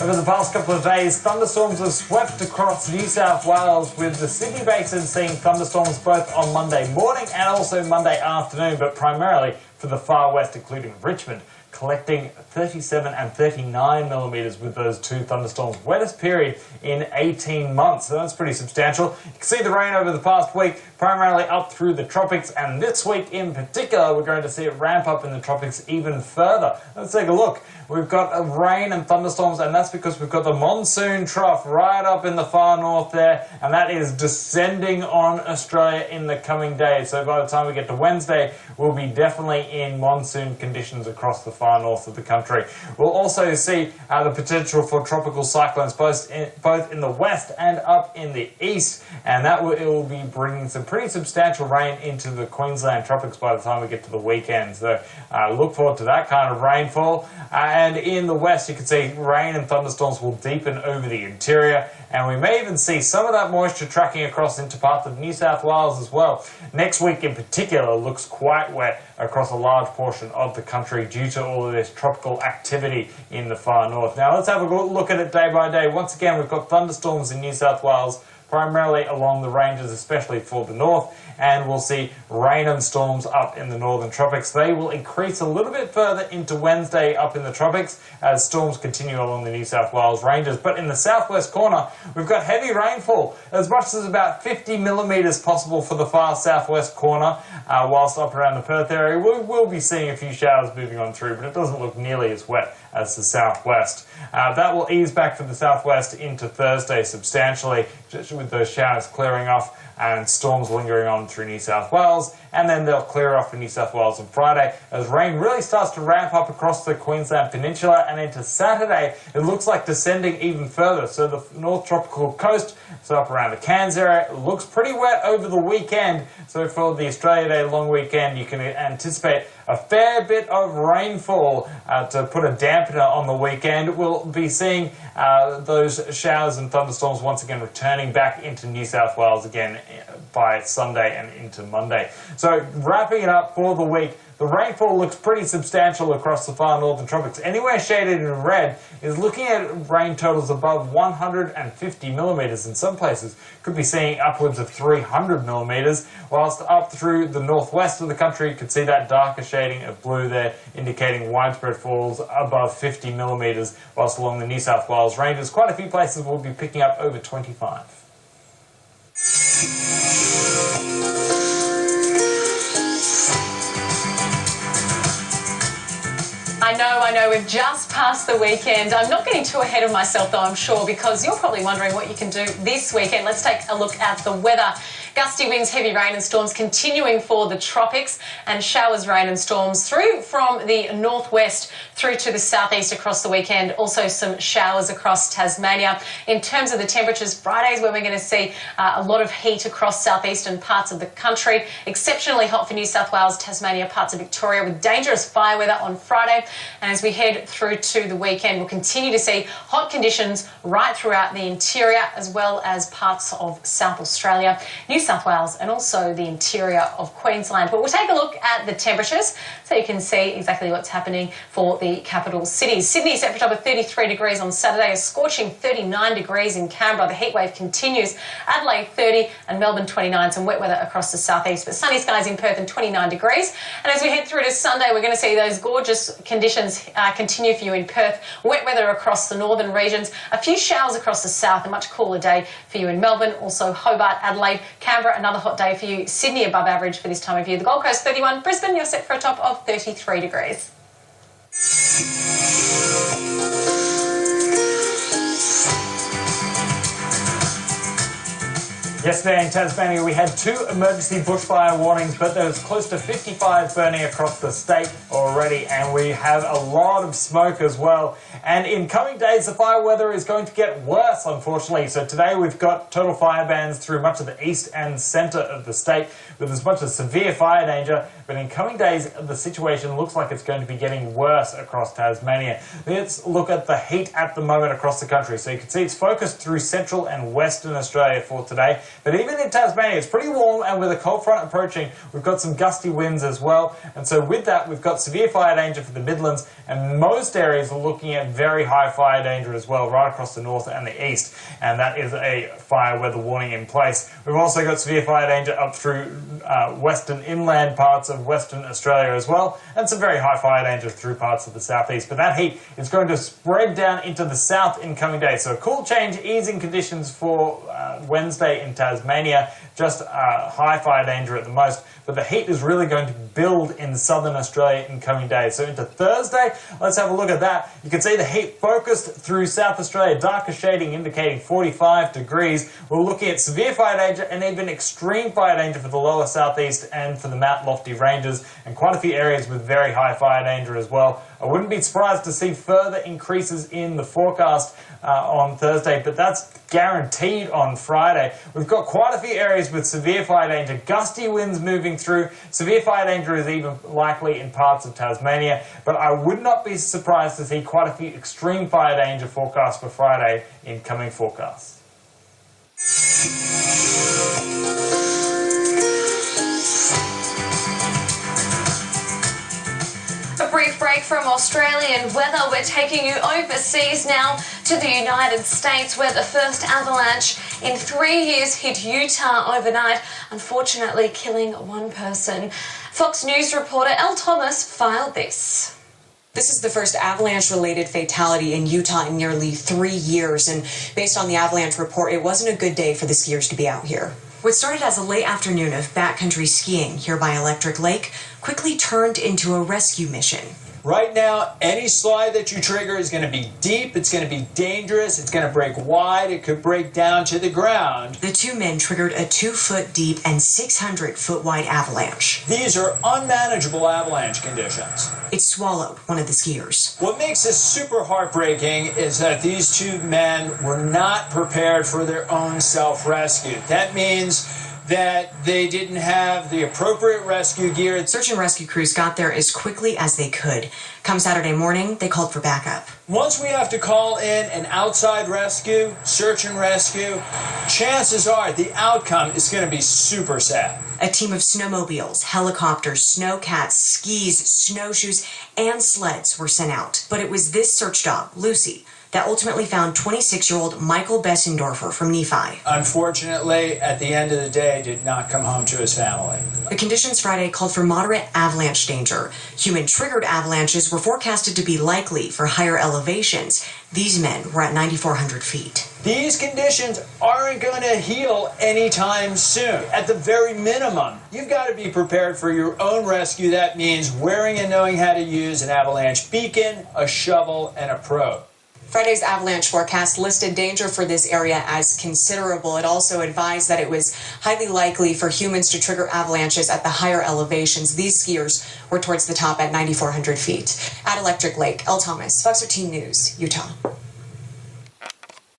Over the past couple of days, thunderstorms have swept across New South Wales, with the Sydney Basin seeing thunderstorms both on Monday morning and also Monday afternoon, but primarily for the far west, including Richmond, collecting 37 and 39 millimetres with those two thunderstorms. Wettest period in 18 months, so that's pretty substantial. You can see the rain over the past week, primarily up through the tropics, and this week in particular, we're going to see it ramp up in the tropics even further. Let's take a look. We've got rain and thunderstorms, and that's because we've got the monsoon trough right up in the far north there, and that is descending on Australia in the coming days. So by the time we get to Wednesday, we'll be definitely in monsoon conditions across the far north of the country. We'll also see the potential for tropical cyclones both in the west and up in the east, and it will be bringing some pretty substantial rain into the Queensland tropics by the time we get to the weekend. So look forward to that kind of rainfall. And in the west, you can see rain and thunderstorms will deepen over the interior, and we may even see some of that moisture tracking across into parts of New South Wales as well. Next week in particular looks quite wet across a large portion of the country due to all of this tropical activity in the far north. Now let's have a look at it day by day. Once again, we've got thunderstorms in New South Wales, primarily along the ranges, especially for the north, and we'll see rain and storms up in the northern tropics. They will increase a little bit further into Wednesday up in the tropics as storms continue along the New South Wales ranges. But in the southwest corner, we've got heavy rainfall, as much as about 50 millimetres possible for the far southwest corner, whilst up around the Perth area. We will be seeing a few showers moving on through, but it doesn't look nearly as wet as the southwest. That will ease back for the southwest into Thursday substantially, just with those showers clearing off and storms lingering on through New South Wales, and then they'll clear off in New South Wales on Friday as rain really starts to ramp up across the Queensland Peninsula, and into Saturday it looks like descending even further. So the North Tropical Coast, so up around the Cairns area, it looks pretty wet over the weekend. So for the Australia Day long weekend, you can anticipate a fair bit of rainfall to put a dampener on the weekend. We'll be seeing those showers and thunderstorms once again returning back into New South Wales again by Sunday and into Monday. So wrapping it up for the week, the rainfall looks pretty substantial across the far northern tropics. Anywhere shaded in red is looking at rain totals above 150 millimetres. In some places, could be seeing upwards of 300 millimetres, whilst up through the northwest of the country, you can see that darker shading of blue there, indicating widespread falls above 50 millimetres, whilst along the New South Wales ranges, quite a few places will be picking up over 25. I know, we've just passed the weekend. I'm not getting too ahead of myself though, I'm sure, because you're probably wondering what you can do this weekend. Let's take a look at the weather. Gusty winds, heavy rain and storms continuing for the tropics, and showers, rain and storms through from the northwest through to the southeast across the weekend. Also some showers across Tasmania. In terms of the temperatures, Friday's where we're going to see a lot of heat across southeastern parts of the country. Exceptionally hot for New South Wales, Tasmania, parts of Victoria, with dangerous fire weather on Friday. And as we head through to the weekend, we'll continue to see hot conditions right throughout the interior, as well as parts of South Australia, New South Wales, and also the interior of Queensland. But we'll take a look at the temperatures so you can see exactly what's happening for the capital cities. Sydney set for 33 degrees on Saturday, a scorching 39 degrees in Canberra. The heat wave continues. Adelaide 30 and Melbourne 29. Some wet weather across the southeast, but sunny skies in Perth and 29 degrees. And as we head through to Sunday, we're going to see those gorgeous conditions continue for you in Perth. Wet weather across the northern regions. A few showers across the south. A much cooler day for you in Melbourne. Also Hobart, Adelaide, Canberra, another hot day for you. Sydney above average for this time of year. The Gold Coast 31. Brisbane, you're set for a top of 33 degrees. Yesterday in Tasmania, we had 2 emergency bushfire warnings, but there's close to 55 burning across the state already, and we have a lot of smoke as well. And in coming days, the fire weather is going to get worse, unfortunately. So today we've got total fire bans through much of the east and centre of the state, with as much as severe fire danger, but in coming days, the situation looks like it's going to be getting worse across Tasmania. Let's look at the heat at the moment across the country. So you can see it's focused through central and western Australia for today, but even in Tasmania, it's pretty warm, and with a cold front approaching, we've got some gusty winds as well. And so with that, we've got severe fire danger for the Midlands, and most areas are looking at very high fire danger as well, right across the north and the east, and that is a fire weather warning in place. We've also got severe fire danger up through western inland parts of Western Australia as well, and some very high fire danger through parts of the southeast. But that heat is going to spread down into the south in coming days. So a cool change, easing conditions for Wednesday in Tasmania, just high fire danger at the most, but the heat is really going to build in southern Australia in coming days. So into Thursday, let's have a look at that. You can see the heat focused through South Australia, darker shading indicating 45 degrees. We're looking at severe fire danger and even extreme fire danger for the lower southeast and for the Mount Lofty ranges, and quite a few areas with very high fire danger as well. I wouldn't be surprised to see further increases in the forecast on Thursday, but that's guaranteed on Friday. We've got quite a few areas with severe fire danger, gusty winds moving through. Severe fire danger is even likely in parts of Tasmania, but I would not be surprised to see quite a few extreme fire danger forecasts for Friday in coming forecasts. A brief break from Australian weather. We're taking you overseas now to the United States, where the first avalanche in 3 years hit Utah overnight, unfortunately killing one person. Fox News reporter Elle Thomas filed this. This is the first avalanche-related fatality in Utah in nearly 3 years, and based on the avalanche report, it wasn't a good day for the skiers to be out here. What started as a late afternoon of backcountry skiing here by Electric Lake quickly turned into a rescue mission. Right now, any slide that you trigger is going to be deep, it's going to be dangerous, it's going to break wide, it could break down to the ground. The two men triggered a 2-foot deep and 600-foot wide avalanche. These are unmanageable avalanche conditions. It swallowed one of the skiers. What makes this super heartbreaking is that these two men were not prepared for their own self-rescue. That means that they didn't have the appropriate rescue gear. Search and rescue crews got there as quickly as they could. Come Saturday morning, they called for backup. Once we have to call in an outside rescue, search and rescue, chances are the outcome is going to be super sad. A team of snowmobiles, helicopters, snowcats, skis, snowshoes, and sleds were sent out. But it was this search dog, Lucy, that ultimately found 26-year-old Michael Bessendorfer from Nephi. Unfortunately, at the end of the day, did not come home to his family. The conditions Friday called for moderate avalanche danger. Human-triggered avalanches were forecasted to be likely for higher elevations. These men were at 9,400 feet. These conditions aren't going to heal anytime soon. At the very minimum, you've got to be prepared for your own rescue. That means wearing and knowing how to use an avalanche beacon, a shovel, and a probe. Friday's avalanche forecast listed danger for this area as considerable. It also advised that it was highly likely for humans to trigger avalanches at the higher elevations. These skiers were towards the top at 9,400 feet. At Electric Lake, Elle Thomas, Fox 13 News, Utah.